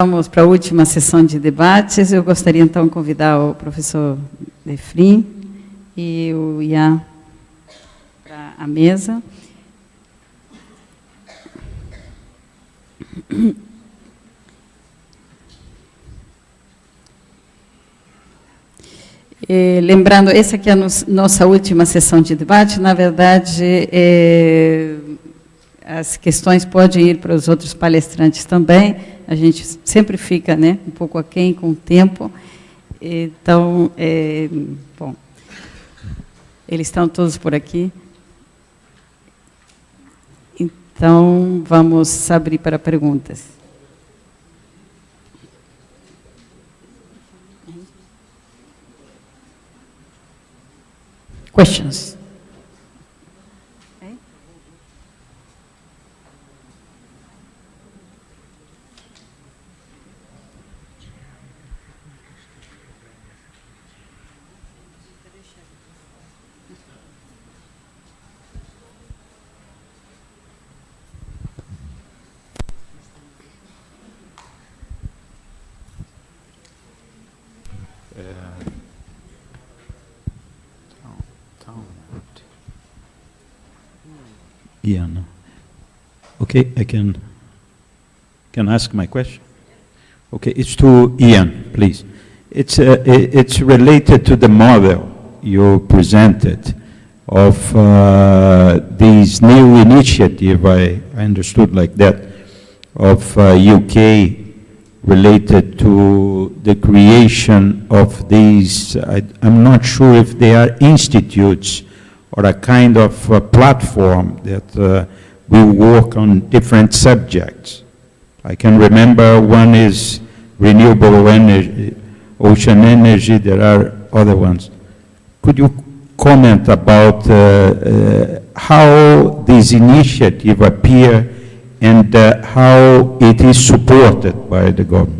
Vamos para a última sessão de debates. Eu gostaria, então, de convidar o professor Defrim e o Ian para a mesa. Lembrando, essa aqui é a nossa última sessão de debate. Na verdade, as questões podem ir para os outros palestrantes também. A gente sempre fica, né, um pouco aquém com o tempo. Então, bom, eles estão todos por aqui. Então, vamos abrir para perguntas. Questions? Ian. Okay, I can ask my question. Okay, it's to Ian, please. It's related to the model you presented of this new initiative. I understood like that of UK related to the creation of these. I'm not sure if they are institutes or a kind of platform that will work on different subjects. I can remember one is renewable energy, ocean energy, there are other ones. Could you comment about how this initiative appear and how it is supported by the government?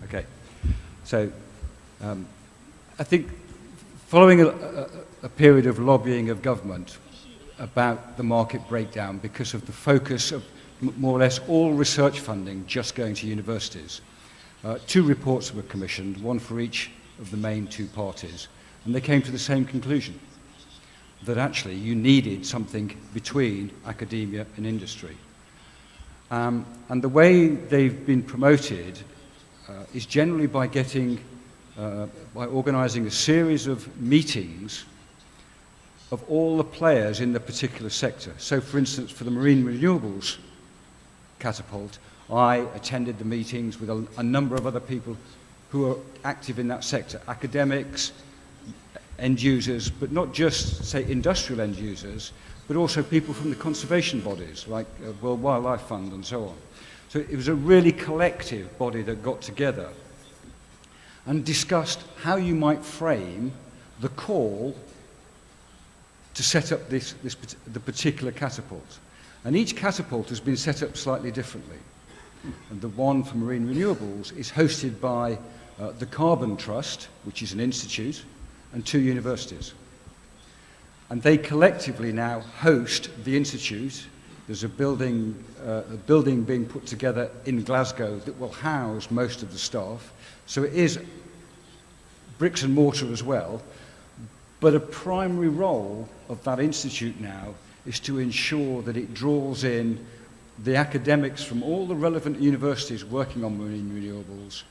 Okay, so I think following a period of lobbying of government about the market breakdown because of the focus of more or less all research funding just going to universities, two reports were commissioned, one for each of the main two parties, and they came to the same conclusion, that actually you needed something between academia and industry. And the way they've been promoted is generally by by organising a series of meetings of all the players in the particular sector. So, for instance, for the marine renewables catapult, I attended the meetings with a number of other people who are active in that sector, academics, end users, but not just, say, industrial end users, but also people from the conservation bodies, like World Wildlife Fund and so on. So it was a really collective body that got together and discussed how you might frame the call to set up the particular catapult. And each catapult has been set up slightly differently. And the one for marine renewables is hosted by the Carbon Trust, which is an institute, and two universities. And they collectively now host the institute. There's a building being put together in Glasgow that will house most of the staff. So it is bricks and mortar as well. But a primary role of that institute now is to ensure that it draws in the academics from all the relevant universities working on marine renewables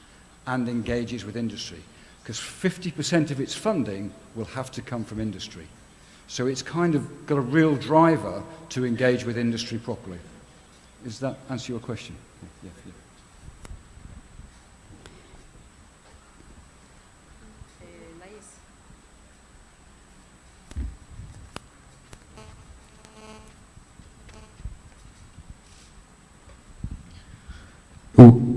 and engages with industry. Because 50% of its funding will have to come from industry. So it's kind of got a real driver to engage with industry properly. Does that answer your question? Yeah.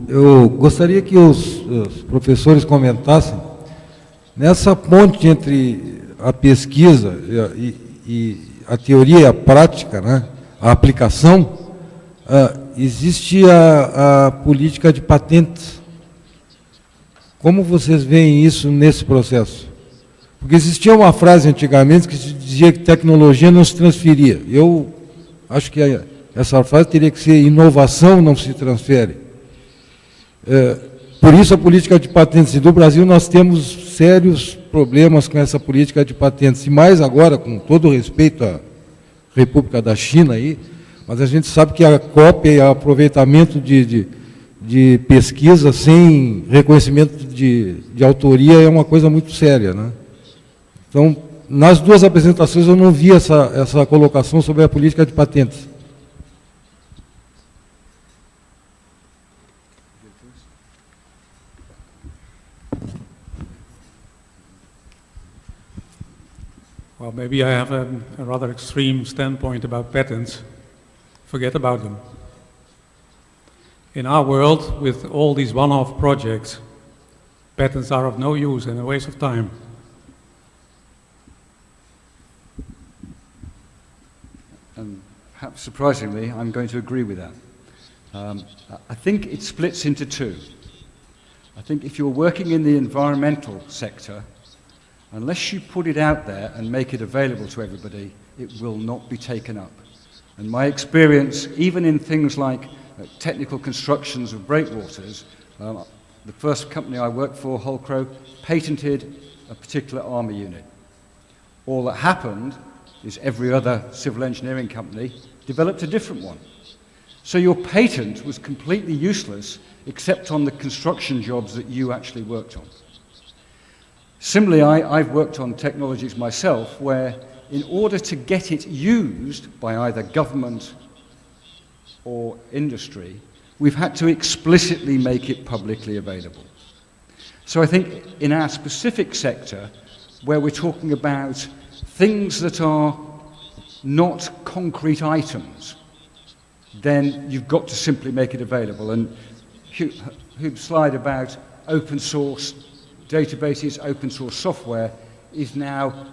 Eu gostaria que os professores comentassem Nessa ponte entre a pesquisa e a teoria e a prática, né, a aplicação, existe a política de patentes. Como vocês veem isso nesse processo? Porque existia uma frase antigamente que se dizia que tecnologia não se transferia. Eu acho que essa frase teria que ser inovação não se transfere. Por isso a política de patentes. E do Brasil nós temos sérios problemas com essa política de patentes. E mais agora, com todo o respeito à República da China, aí, mas a gente sabe que a cópia e o aproveitamento de pesquisa sem reconhecimento de autoria é uma coisa muito séria, né? Então, nas duas apresentações eu não vi essa colocação sobre a política de patentes. Well, maybe I have a rather extreme standpoint about patents. Forget about them. In our world, with all these one-off projects, patents are of no use and a waste of time. And perhaps surprisingly, I'm going to agree with that. I think it splits into two. I think if you're working in the environmental sector, unless you put it out there and make it available to everybody, it will not be taken up. And my experience, even in things like technical constructions of breakwaters, the first company I worked for, Holcrow, patented a particular armour unit. All that happened is every other civil engineering company developed a different one. So your patent was completely useless except on the construction jobs that you actually worked on. Similarly, I've worked on technologies myself where in order to get it used by either government or industry, we've had to explicitly make it publicly available. So I think in our specific sector, where we're talking about things that are not concrete items, then you've got to simply make it available. And Hube's slide about open source databases, open source software is now,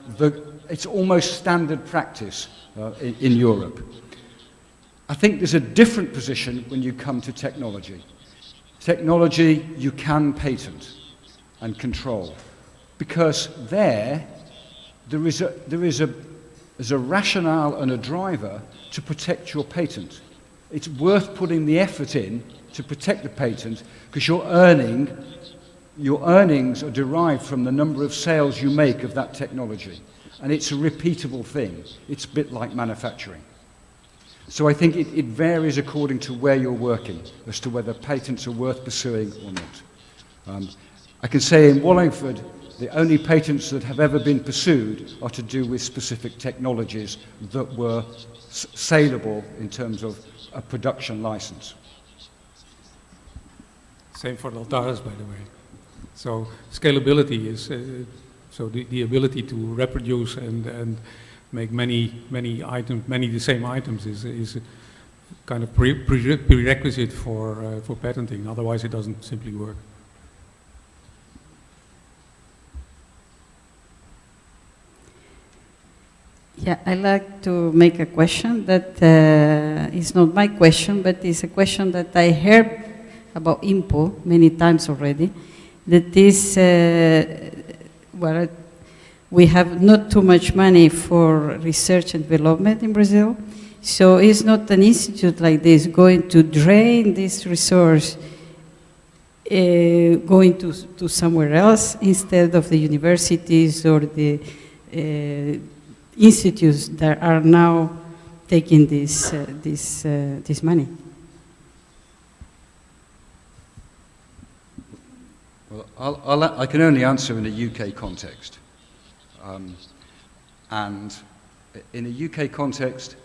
it's almost standard practice in Europe. I think there's a different position when you come to technology. Technology you can patent and control, because there is a rationale and a driver to protect your patent. It's worth putting the effort in to protect the patent because your earnings are derived from the number of sales you make of that technology. And it's a repeatable thing. It's a bit like manufacturing. So I think it varies according to where you're working as to whether patents are worth pursuing or not. I can say in Wallingford, the only patents that have ever been pursued are to do with specific technologies that were saleable in terms of a production license. Same for the Altares, by the way. So scalability is so the ability to reproduce and make many the same items is a kind of prerequisite for patenting. Otherwise, it doesn't simply work. Yeah, I like to make a question that is not my question, but is a question that I heard about IMPO many times already. That is, well, we have not too much money for research and development in Brazil, so is not an institute like this going to drain this resource, going to somewhere else instead of the universities or the institutes that are now taking this money? Well, I can only answer in a UK context. And in a UK context,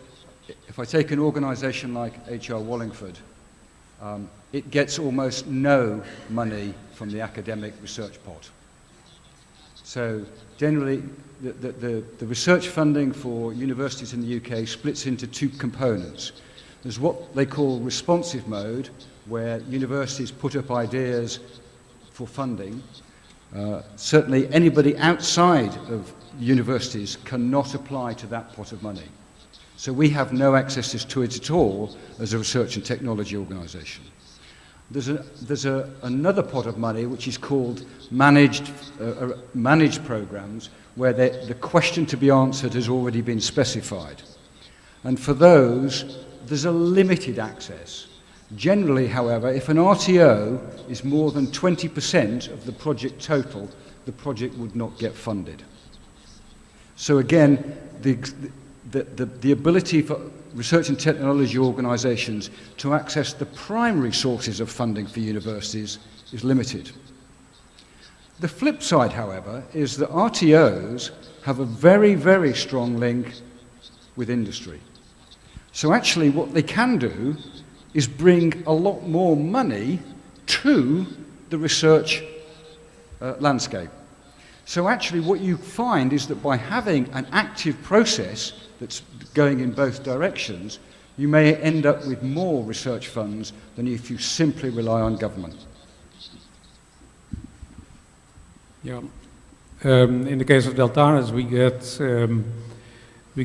if I take an organisation like HR Wallingford, it gets almost no money from the academic research pot. So generally, the research funding for universities in the UK splits into two components. There's what they call responsive mode, where universities put up ideas for funding, Certainly anybody outside of universities cannot apply to that pot of money. So we have no access to it at all as a research and technology organisation. There's another pot of money which is called managed programmes, where the question to be answered has already been specified. And for those, there's a limited access. Generally, however, if an RTO is more than 20% of the project total, the project would not get funded. So again, the ability for research and technology organisations to access the primary sources of funding for universities is limited. The flip side, however, is that RTOs have a very, very strong link with industry. So actually what they can do is bring a lot more money to the research landscape. So actually what you find is that by having an active process that's going in both directions, you may end up with more research funds than if you simply rely on government. Yeah. In the case of Deltares, we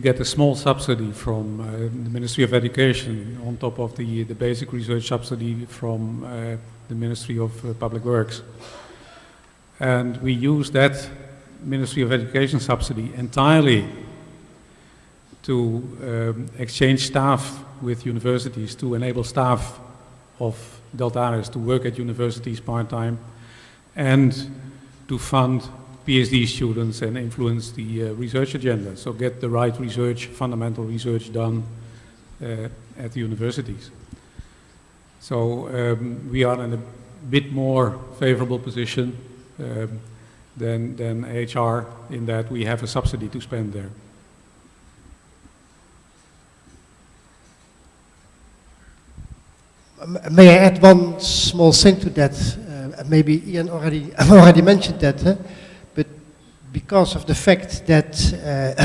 get a small subsidy from the Ministry of Education on top of the basic research subsidy from the Ministry of Public Works. And we use that Ministry of Education subsidy entirely to exchange staff with universities, to enable staff of Deltares to work at universities part-time, and to fund PhD students and influence the research agenda. So get the right research, fundamental research done at the universities. So we are in a bit more favorable position than HR in that we have a subsidy to spend there. May I add one small thing to that? Maybe Ian already mentioned that, but because of the fact that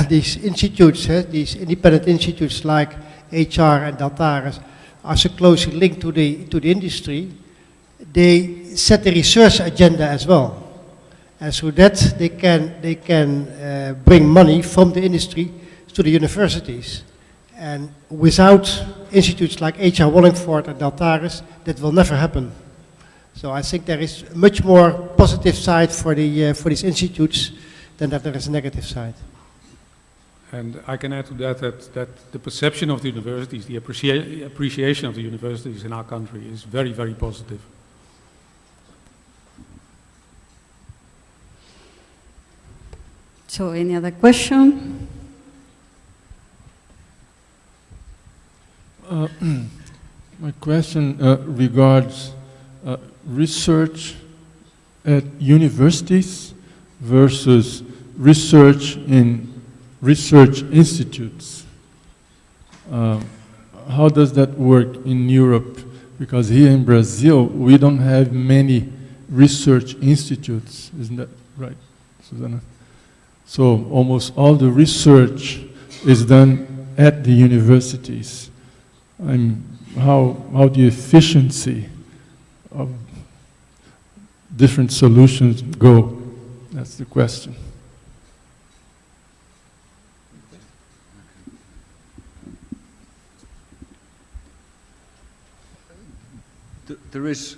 these institutes, these independent institutes like HR and Deltares, are so closely linked to the industry, they set the research agenda as well. And so that they can bring money from the industry to the universities. And without institutes like HR Wallingford and Deltares, that will never happen. So I think there is much more positive side for these institutes than that there is a negative side. And I can add to that the perception of the universities, the appreciation of the universities in our country is very, very positive. So any other question? My question regards research at universities versus research in research institutes. How does that work in Europe? Because here in Brazil, we don't have many research institutes. Isn't that right, Susanna? So almost all the research is done at the universities. How the efficiency of different solutions go? That's the question. There is,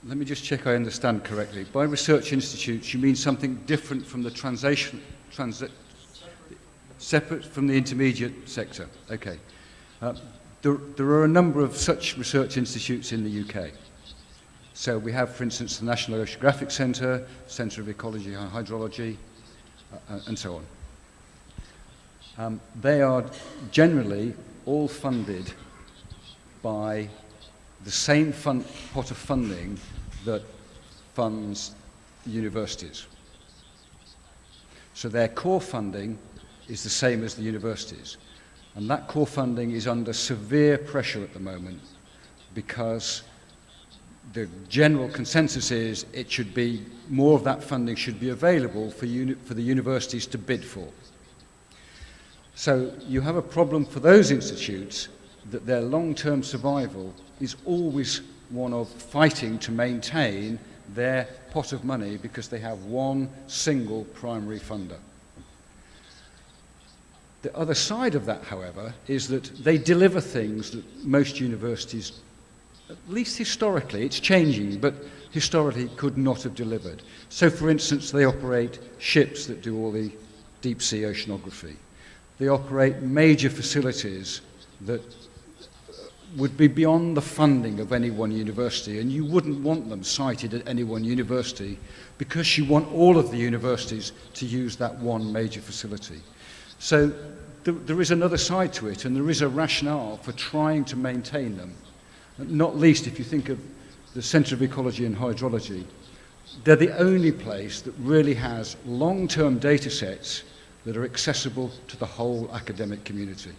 let me just check I understand correctly. By research institutes, you mean something different from the separate from the intermediate sector. Okay. There are a number of such research institutes in the UK. So we have, for instance, the National Oceanographic Centre, Centre of Ecology and Hydrology, and so on. They are generally all funded by the same pot of funding that funds universities. So their core funding is the same as the universities. And that core funding is under severe pressure at the moment because the general consensus is it should be, more of that funding should be available for the universities to bid for. So you have a problem for those institutes that their long-term survival is always one of fighting to maintain their pot of money because they have one single primary funder. The other side of that, however, is that they deliver things that most universities, at least historically, it's changing, but historically could not have delivered. So, for instance, they operate ships that do all the deep sea oceanography. They operate major facilities that would be beyond the funding of any one university, and you wouldn't want them sited at any one university because you want all of the universities to use that one major facility. So there is another side to it, and there is a rationale for trying to maintain them, not least if you think of the Centre of Ecology and Hydrology. They're the only place that really has long-term data sets that are accessible to the whole academic community.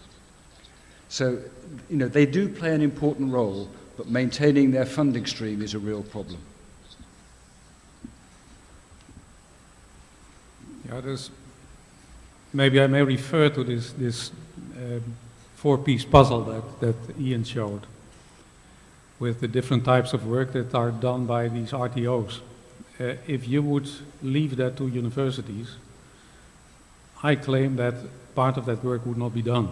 So, you know, they do play an important role, but maintaining their funding stream is a real problem. Yeah, maybe I may refer to this four-piece puzzle that Ian showed, with the different types of work that are done by these RTOs. If you would leave that to universities, I claim that part of that work would not be done,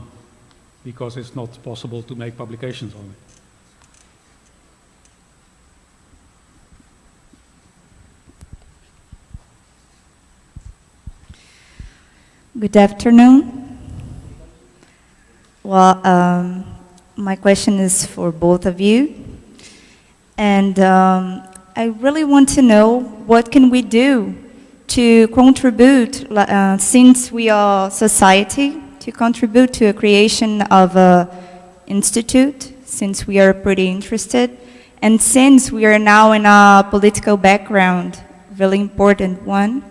because it's not possible to make publications on it. Good afternoon. Well, my question is for both of you. And I really want to know, what can we do to contribute, since we are society, to contribute to a creation of an institute, since we are pretty interested, and since we are now in a political background, really important one,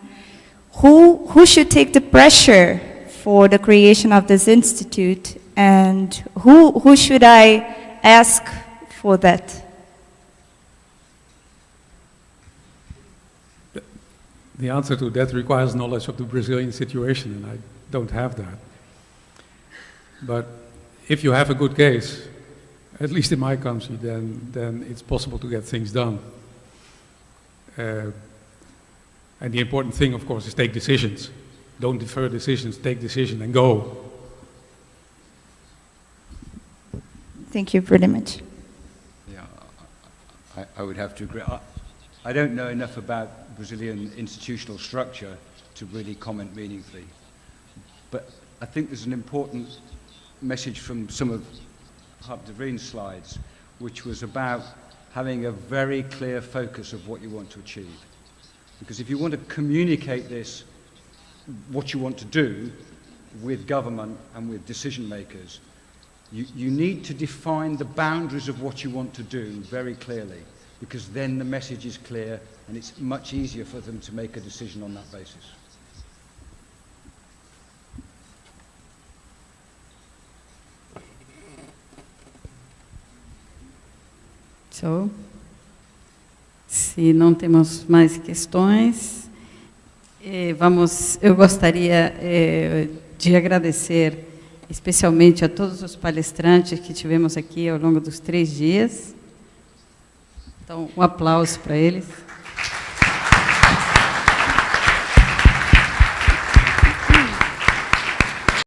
who should take the pressure for the creation of this institute, and who should I ask for that? The answer to that requires knowledge of the Brazilian situation, and I don't have that. But if you have a good case, at least in my country, then it's possible to get things done. And the important thing, of course, is take decisions. Don't defer decisions, take decision and go. Thank you very much. Yeah, I would have to agree. I don't know enough about Brazilian institutional structure to really comment meaningfully. But I think there's an important message from some of Harp de Vrien's slides, which was about having a very clear focus of what you want to achieve. Because if you want to communicate this, what you want to do, with government and with decision makers, you need to define the boundaries of what you want to do very clearly, because then the message is clear and it's much easier for them to make a decision on that basis. So, se não temos mais questões, eu gostaria de agradecer especialmente a todos os palestrantes que tivemos aqui ao longo dos 3 dias. Então, um aplauso para eles.